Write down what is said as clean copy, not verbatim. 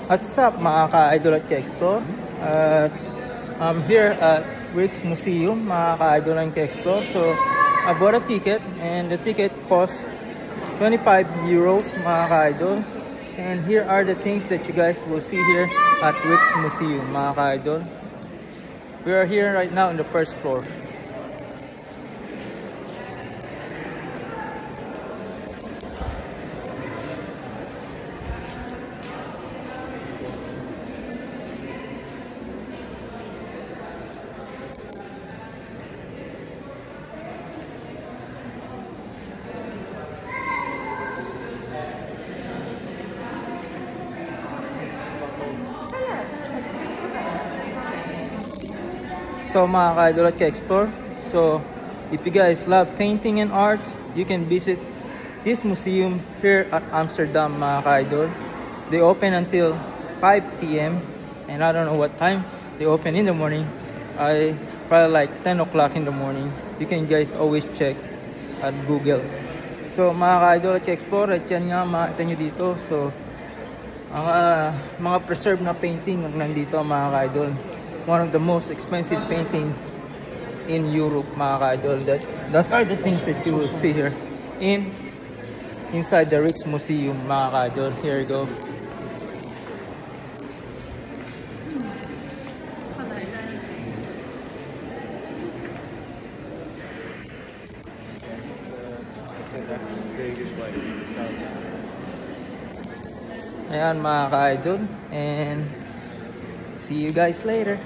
What's up mga ka-idol at ka-explore? I'm here at Rijks Museum mga ka-idol and ka-explore. So I bought a ticket and the ticket costs 25 euros mga ka-idol. And here are the things that you guys will see here at Rijks Museum mga ka-idol. We are here right now in the first floor. So mga ka-idol at ka-explore, so if you guys love painting and arts, you can visit this museum here at Amsterdam mga ka-idol. They open until 5 p.m. and I don't know what time they open in the morning. I probably like 10 o'clock in the morning. You can guys always check at Google. So mga ka-idol at ka-explore, at yan nga makita nyo dito. So mga preserved na painting ang nandito mga ka-idol. One of the most expensive painting in Europe mga ka-idol. Those are the things that you will see here inside the Rijks Museum mga ka-idol. Here you go. Ayan mga ka-idol, and see you guys later.